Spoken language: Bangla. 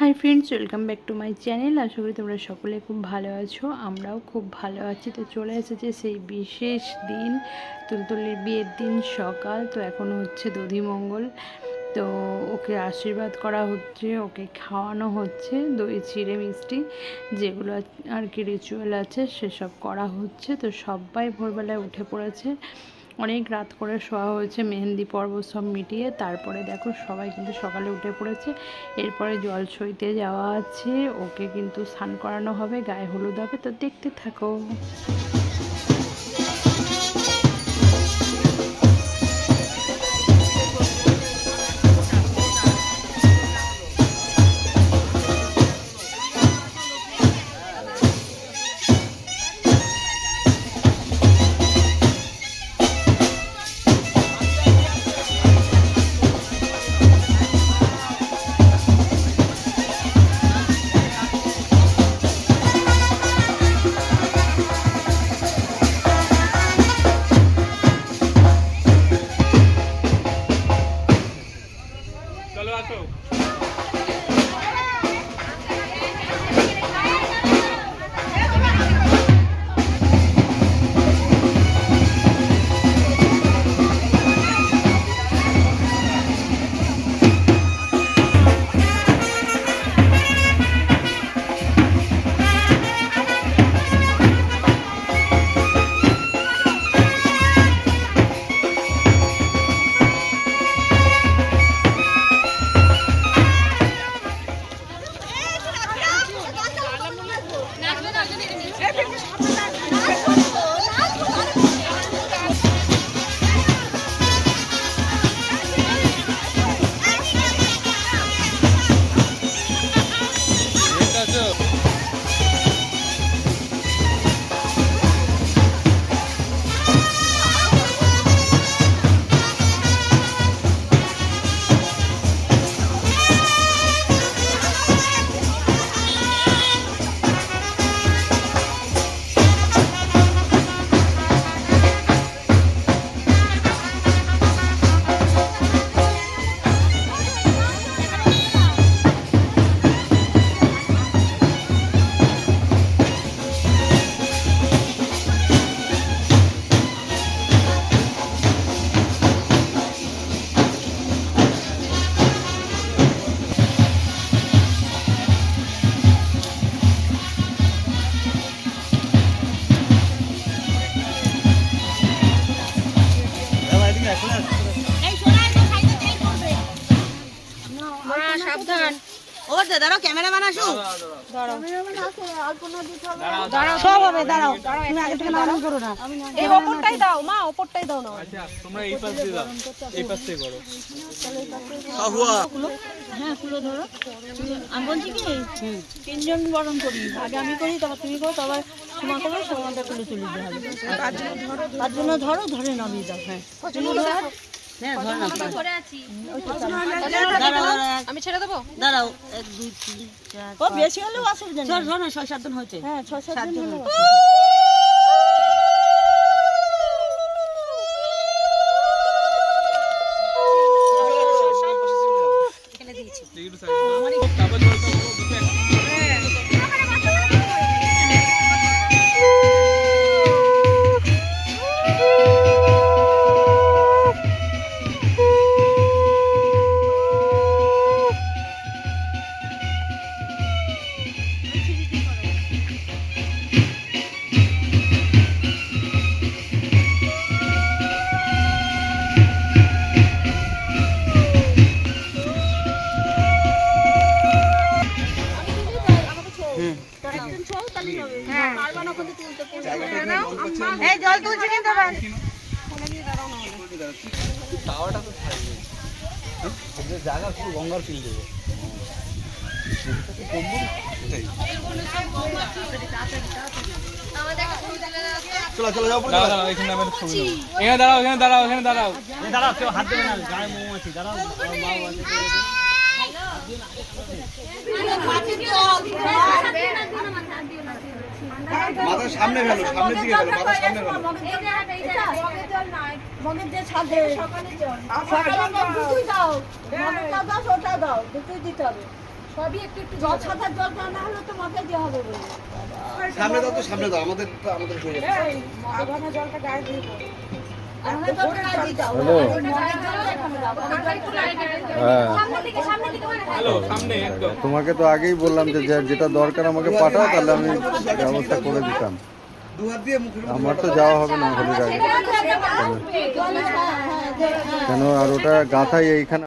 High friends, welcome back to my channel. আশা করি তোমরা সকলে খুব ভালো আছো। আমরাও খুব ভালো আছি। তো চলে এসেছে সেই বিশেষ দিন, তুলতুলির বিয়ের দিন সকাল। তো এখন হচ্ছে দধিমঙ্গল। তো ওকে আশীর্বাদ করা হচ্ছে, ওকে খাওয়ানো হচ্ছে দই চিড়ে মিষ্টি, যেগুলো আর কি রিচুয়াল আছে সেসব করা হচ্ছে। তো সবাই ভোরবেলায় উঠে পড়েছে, অনেক রাত করে শোয়া হয়েছে মেহেন্দি পর্ব সব মিটিয়ে। তারপরে দেখো সবাই কিন্তু সকালে উঠে পড়েছে। এরপরে জল সইতে যাওয়া আছে, ওকে কিন্তু স্নান করানো হবে, গায়ে হলুদ হবে। তো দেখতে থাকো। চলো আসো। সাবধান। ও দাঁড়াও, ক্যামেরাম্যান আসো। দাঁড়াও, সব হবে। দাঁড়াও, তুমি আগে থেকে নাম করো না। এই ওপরটাই দাও মা, ওপরটাই দাও না। আচ্ছা তোমরা এই পাশ দিয়ে দাও, এই পাশ থেকে করো। হ্যাঁ, ফুলো ধরো। আমি বলছি কি, তিনজন বরণ করি, আগে আমি করি, তারপর তুমি করো, তারপর সময় করো, সময়টা তুলে তুলে দিতে হবে। তার জন্য ধরো, ধরে নামিয়ে দাও। হ্যাঁ, আমি ছেড়ে দেবো। দাঁড়াও, 1 2 3 4 ও বেশি হলেও অসুবিধা নেই। ধরো না, 6 7 জন হয়েছে। হ্যাঁ, 6 7 জন হলেও এই জল তুলছি কিন্তু আবার। টাওয়ারটা তো থাকবে, জায়গা পুরো গঙ্গার ফিল দেবে। চলো চলো যাও, দাঁড়াও এখানে আমাদের ছবি নাও। এখানে দাঁড়াও, এখানে দাঁড়াও, এখানে দাঁড়াও, দাঁড়াও, কেউ হাত দেবে না, গায়ে মৌমাছি। দাঁড়াও, মাথার সামনে ফেলো, সামনের দিকে ফেলো, মাথার সামনে ফেলো। মগের যে ছাদে সকালে জল, সকালে দুটোই দাও, মগেরটা দাও, ওটা দাও, দুটোই দিতে হবে। জল ছাতার জলটা না হলে তো মাথায় দেওয়া হবে বলে। সামনে দাও তো, সামনে দাও, আমাদের হয়ে যাচ্ছে। আগানো জলটা গায়ে দিয়ে দাও। আগানো জলটা গায়ে দিয়ে দাও। হ্যালো। মগের জলটা এখানে দাও। হ্যাঁ হ্যালো সামনে একদম তোমাকে তো আগেই বললাম যে যেটা দরকার আমাকে পাঠাও, তাহলে আমি ব্যবস্থা করে দিতাম। দু হাত দিয়ে মুখের উপর আমার তো যাওয়া হবে না হোলির আগে, কেন আর ওটা গাঁথাই এইখানে